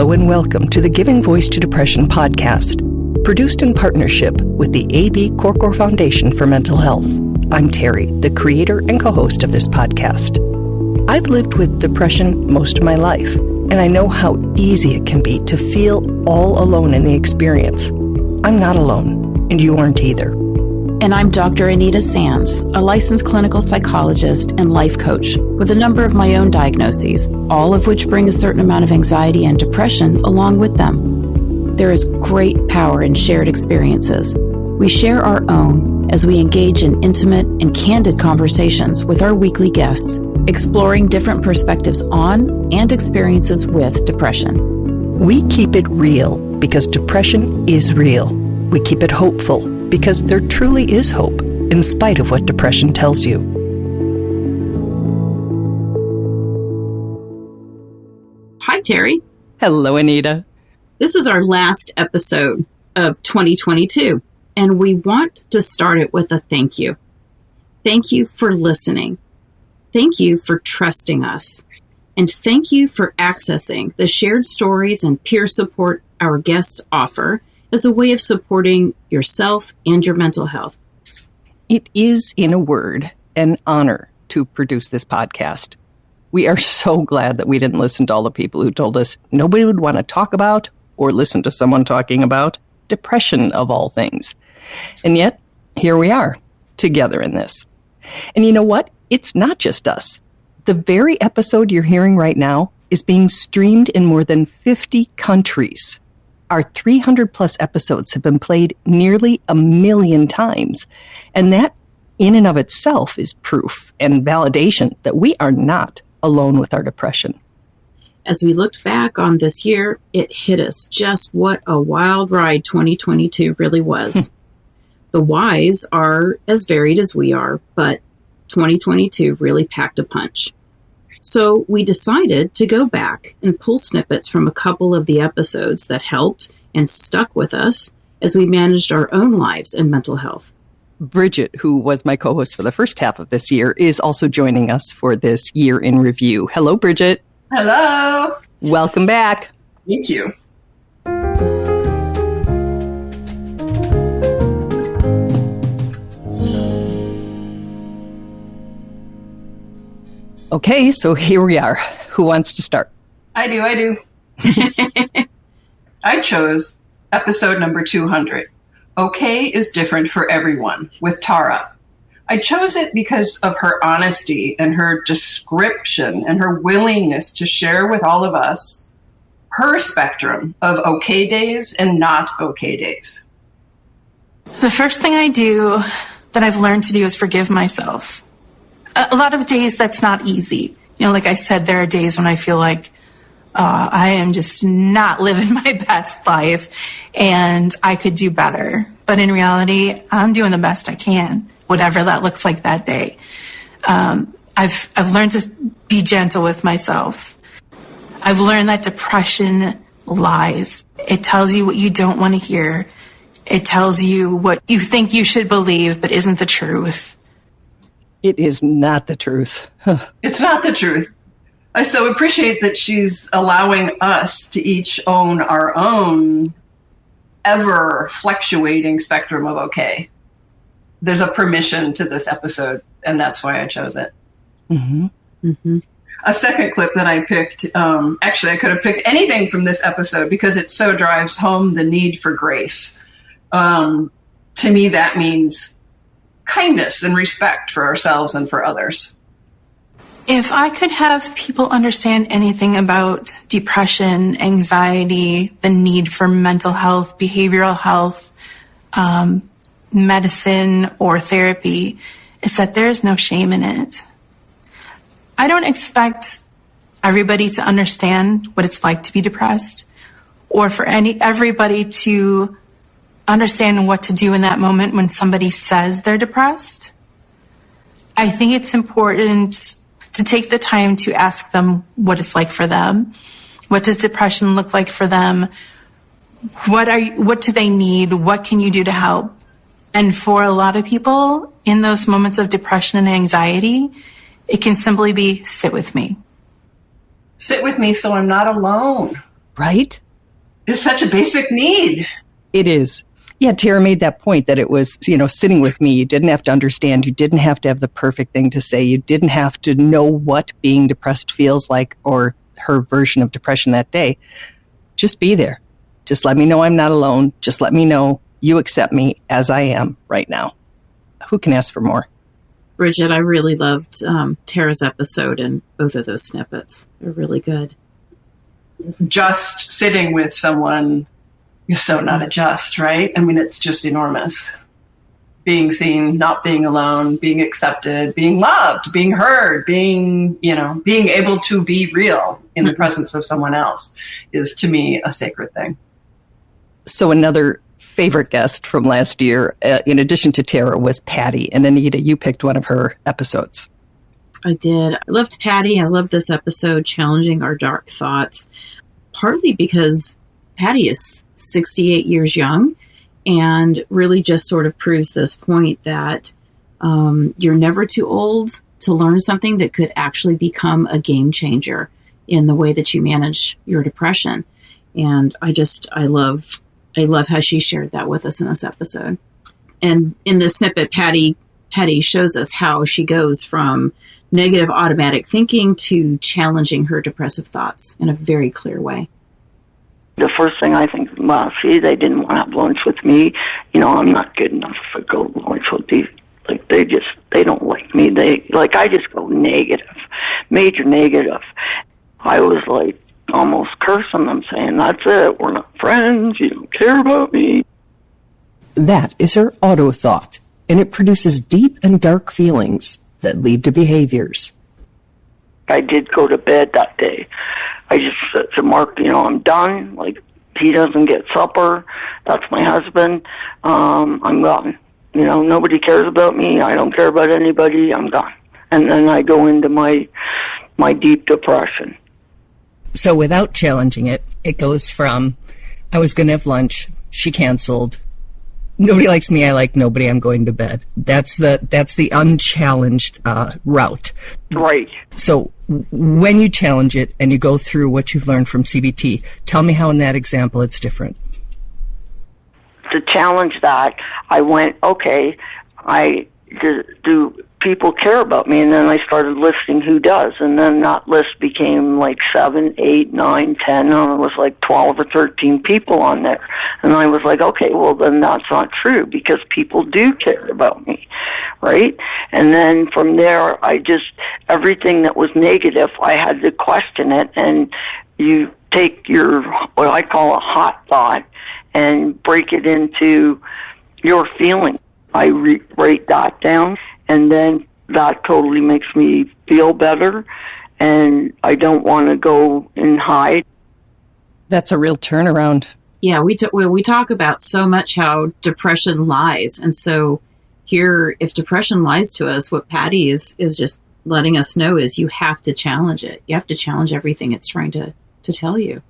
Hello and welcome to the Giving Voice to Depression podcast, produced in partnership with the A.B. Korkor Foundation for Mental Health. I'm Terri, the creator and co-host of this podcast. I've lived with depression most of my life, and I know how easy it can be to feel all alone in the experience. I'm not alone, and you aren't either. And I'm Dr. Anita Sands, a licensed clinical psychologist and life coach with a number of my own diagnoses, all of which bring a certain amount of anxiety and depression along with them. There is great power in shared experiences. We share our own as we engage in intimate and candid conversations with our weekly guests, exploring different perspectives on and experiences with depression. We keep it real because depression is real. We keep it hopeful because there truly is hope in spite of what depression tells you. Hi, Terri. Hello, Anita. This is our last episode of 2022, and we want to start it with a thank you. Thank you for listening. Thank you for trusting us. And thank you for accessing the shared stories and peer support our guests offer as a way of supporting yourself and your mental health. It is, in a word, an honor to produce this podcast. We are so glad that we didn't listen to all the people who told us nobody would want to talk about or listen to someone talking about depression of all things. And yet, here we are, together in this. And you know what? It's not just us. The very episode you're hearing right now is being streamed in more than 50 countries. Our 300 plus episodes have been played nearly 1 million times. And that in and of itself is proof and validation that we are not alone with our depression. As we looked back on this year, it hit us just what a wild ride 2022 really was. The whys are as varied as we are, but 2022 really packed a punch. So we decided to go back and pull snippets from a couple of the episodes that helped and stuck with us as we managed our own lives and mental health. Bridget, who was my co-host for the first half of this year, is also joining us for this year in review. Hello, Bridget. Hello. Welcome back. Thank you. Okay, so here we are. Who wants to start? I do. I chose episode number 200. Okay is different for everyone, with Tara. I chose it because of her honesty and her description and her willingness to share with all of us her spectrum of okay days and not okay days. The first thing I do that I've learned to do is forgive myself. A lot of days that's not easy. You know, like I said, there are days when I feel like I am just not living my best life and I could do better. But in reality, I'm doing the best I can, whatever that looks like that day. I've learned to be gentle with myself. I've learned that depression lies. It tells you what you don't want to hear. It tells you what you think you should believe, but isn't the truth. It is not the truth. It's not the truth. I so appreciate that she's allowing us to each own our own ever fluctuating spectrum of okay. There's a permission to this episode, and that's why I chose it. Mm-hmm. Mm-hmm. A second clip that I picked, actually I could have picked anything from this episode because it so drives home the need for grace. To me, that means kindness and respect for ourselves and for others. If I could have people understand anything about depression, anxiety, the need for mental health, behavioral health, medicine, or therapy, is that there is no shame in it. I don't expect everybody to understand what it's like to be depressed, or for everybody to understand what to do in that moment when somebody says they're depressed. I think it's important to take the time to ask them what it's like for them. What does depression look like for them? What do they need? What can you do to help? And for a lot of people in those moments of depression and anxiety, it can simply be sit with me. Sit with me so I'm not alone. right? It's such a basic need. It is. Yeah, Tara made that point that it was, sitting with me. You didn't have to understand. You didn't have to have the perfect thing to say. You didn't have to know what being depressed feels like or her version of depression that day. Just be there. Just let me know I'm not alone. Just let me know you accept me as I am right now. Who can ask for more? Bridget, I really loved Tara's episode and both of those snippets. They're really good. Just sitting with someone is so not a just, right? I mean, it's just enormous. Being seen, not being alone, being accepted, being loved, being heard, being able to be real in the presence of someone else is, to me, a sacred thing. So another favorite guest from last year, in addition to Tara, was Patty. And Anita, you picked one of her episodes. I did. I loved Patty. I loved this episode, Challenging Our Dark Thoughts, partly because Patty is 68 years young and really just sort of proves this point that you're never too old to learn something that could actually become a game changer in the way that you manage your depression. And I love how she shared that with us in this episode. And in this snippet, Patty shows us how she goes from negative automatic thinking to challenging her depressive thoughts in a very clear way. The first thing I think, well, see, they didn't want to have lunch with me. I'm not good enough to go to lunch with these. Like, they don't like me. I just go negative, major negative. I was like almost cursing them, saying, that's it, we're not friends, you don't care about me. That is her auto thought, and it produces deep and dark feelings that lead to behaviors. I did go to bed that day. I just said to Mark, I'm done. Like, he doesn't get supper. That's my husband. I'm gone. Nobody cares about me. I don't care about anybody. I'm gone. And then I go into my deep depression. So without challenging it, it goes from, I was going to have lunch, she canceled. Nobody likes me, I like nobody, I'm going to bed. That's the unchallenged route. Right. So when you challenge it and you go through what you've learned from CBT, tell me how in that example it's different. To challenge that, I went, okay, do people care about me? And then I started listing who does. And then that list became like 7, 8, 9, 10, and it was like 12 or 13 people on there. And I was like, okay, well, then that's not true because people do care about me, right? And then from there, everything that was negative, I had to question it. And you take what I call a hot thought and break it into your feeling. I write that down, and then that totally makes me feel better, and I don't want to go and hide. That's a real turnaround. Yeah, we talk about so much how depression lies, and so here, if depression lies to us, what Patty is just letting us know is you have to challenge it. You have to challenge everything it's trying to tell you.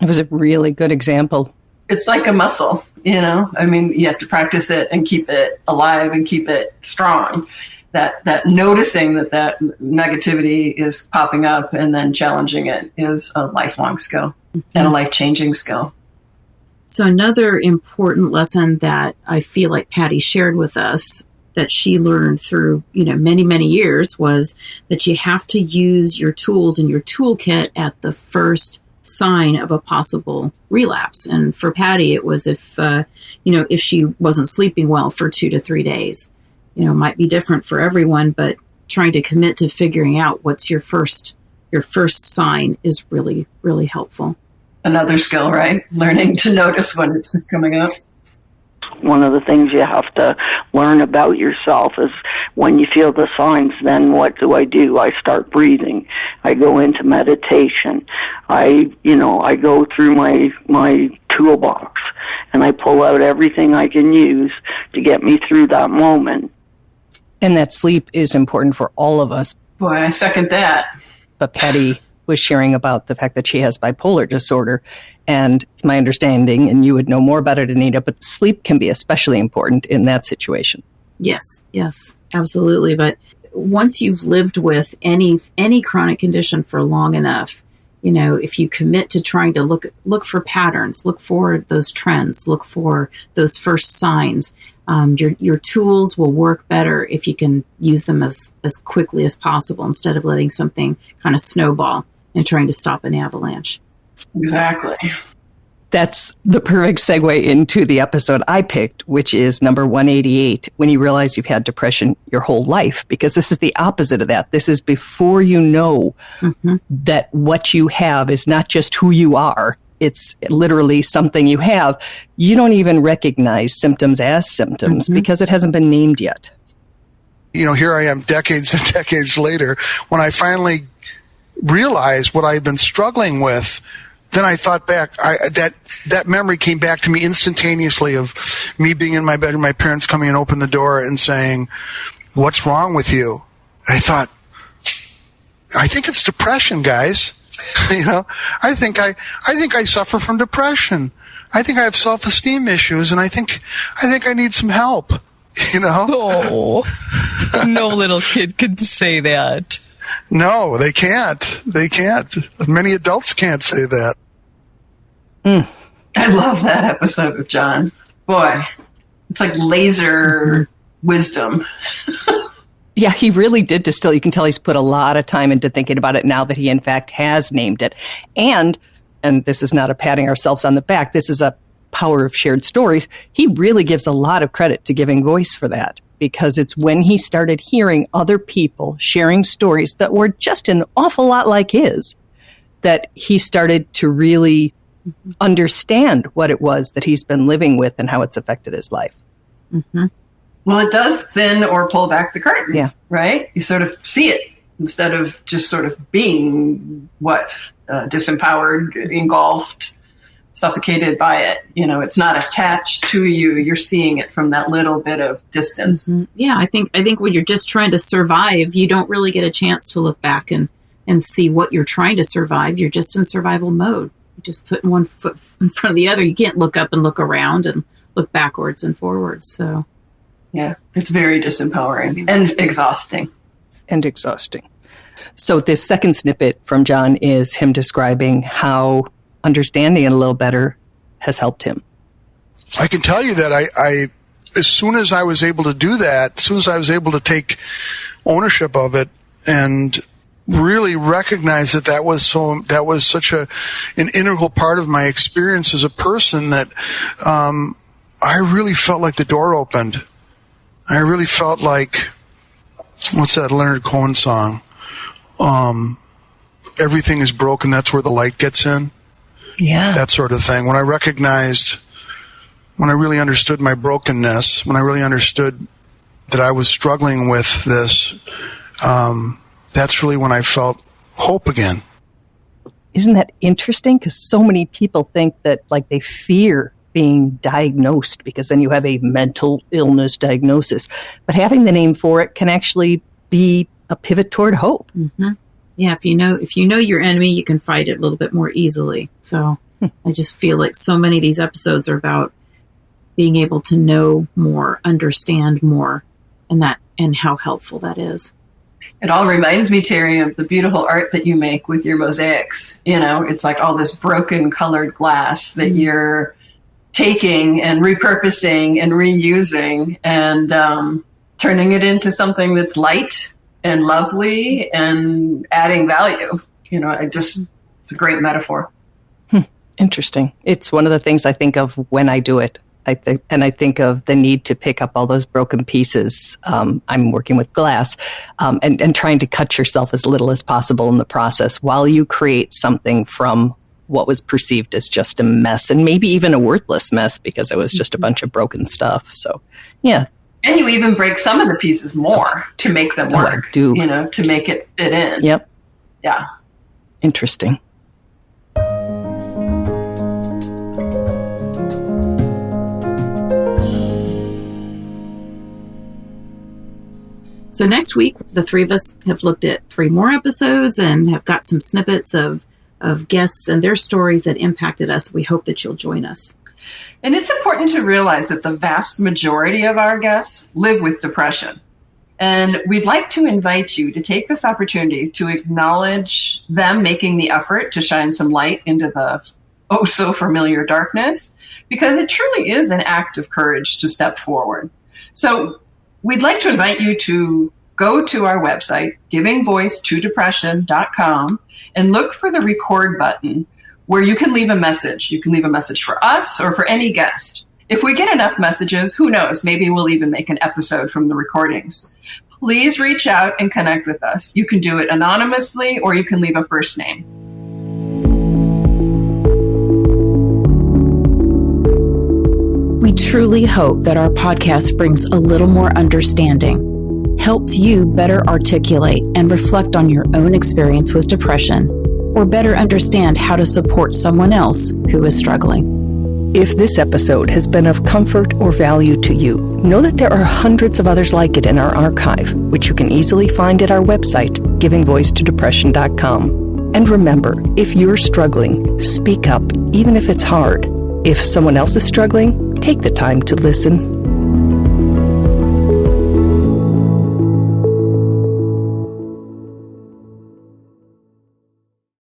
It was a really good example. It's like a muscle, I mean, you have to practice it and keep it alive and keep it strong. That noticing that negativity is popping up and then challenging it is a lifelong skill and a life-changing skill. So another important lesson that I feel like Patty shared with us that she learned through, many, many years was that you have to use your tools and your toolkit at the first sign of a possible relapse. And for Patty, it was if she wasn't sleeping well for 2 to 3 days. It might be different for everyone, but trying to commit to figuring out what's your first sign is really, really helpful. Another skill, right? Learning to notice when it's coming up. One of the things you have to learn about yourself is when you feel the signs, then what do? I start breathing. I go into meditation. I go through my toolbox and I pull out everything I can use to get me through that moment. And that sleep is important for all of us. Boy, I second that. But Patty was sharing about the fact that she has bipolar disorder. And it's my understanding, and you would know more about it, Anita, but sleep can be especially important in that situation. Yes, absolutely. But once you've lived with any chronic condition for long enough, if you commit to trying to look for patterns, look for those trends, look for those first signs, your tools will work better if you can use them as quickly as possible instead of letting something kind of snowball and trying to stop an avalanche. Exactly. That's the perfect segue into the episode I picked, which is number 188, when you realize you've had depression your whole life, because this is the opposite of that. This is before you know that what you have is not just who you are. It's literally something you have. You don't even recognize symptoms as symptoms because it hasn't been named yet. Here I am decades and decades later, when I finally realized what I had been struggling with. Then I thought back, that memory came back to me instantaneously of me being in my bedroom, my parents coming and open the door and saying, "What's wrong with you?" And I thought, I think it's depression, guys. I think I suffer from depression. I think I have self-esteem issues, and I think I need some help. Oh, no little kid could say that. No, they can't. They can't. Many adults can't say that. I love that episode of John. Boy, it's like laser wisdom. Yeah, he really did distill. You can tell he's put a lot of time into thinking about it now that he, in fact, has named it. And this is not a patting ourselves on the back. This is a power of shared stories. He really gives a lot of credit to giving voice for that, because it's when he started hearing other people sharing stories that were just an awful lot like his that he started to really understand what it was that he's been living with and how it's affected his life. Well, it does thin or pull back the curtain, Yeah. right? You sort of see it instead of just sort of being disempowered, engulfed, suffocated by it. It's not attached to you. You're seeing it from that little bit of distance. Yeah, I think when you're just trying to survive, you don't really get a chance to look back and see what you're trying to survive. You're just in survival mode. You're just putting one foot in front of the other. You can't look up and look around and look backwards and forwards. So, yeah, it's very disempowering and exhausting. So this second snippet from John is him describing how understanding it a little better has helped him. I can tell you that I as soon as I was able to do that, as soon as I was able to take ownership of it and really recognize that was such an integral part of my experience as a person, that I really felt like the door opened. I really felt like, what's that Leonard Cohen song? Everything is broken, that's where the light gets in. Yeah. That sort of thing. When I really understood my brokenness, when I really understood that I was struggling with this, that's really when I felt hope again. Isn't that interesting? Because so many people think that they fear being diagnosed because then you have a mental illness diagnosis. But having the name for it can actually be a pivot toward hope. Yeah, if you know your enemy, you can fight it a little bit more easily. So I just feel like so many of these episodes are about being able to know more, understand more, and how helpful that is. It all reminds me, Terri, of the beautiful art that you make with your mosaics. It's like all this broken colored glass that you're taking and repurposing and reusing and turning it into something that's light and lovely and adding value. It's a great metaphor. Interesting. It's one of the things I think of when I do it. I think of the need to pick up all those broken pieces. I'm working with glass and trying to cut yourself as little as possible in the process while you create something from what was perceived as just a mess, and maybe even a worthless mess because it was just a bunch of broken stuff. So, yeah. And you even break some of the pieces more to make them work, to make it fit in. Yep. Yeah. Interesting. So next week, the three of us have looked at 3 more episodes and have got some snippets of guests and their stories that impacted us. We hope that you'll join us. And it's important to realize that the vast majority of our guests live with depression. And we'd like to invite you to take this opportunity to acknowledge them making the effort to shine some light into the oh so familiar darkness, because it truly is an act of courage to step forward. So we'd like to invite you to go to our website, givingvoicetodepression.com, and look for the record button where you can leave a message. You can leave a message for us or for any guest. If we get enough messages, who knows, maybe we'll even make an episode from the recordings. Please reach out and connect with us. You can do it anonymously or you can leave a first name. We truly hope that our podcast brings a little more understanding, helps you better articulate and reflect on your own experience with depression, or better understand how to support someone else who is struggling. If this episode has been of comfort or value to you, know that there are hundreds of others like it in our archive, which you can easily find at our website, givingvoicetodepression.com. And remember, if you're struggling, speak up, even if it's hard. If someone else is struggling, take the time to listen.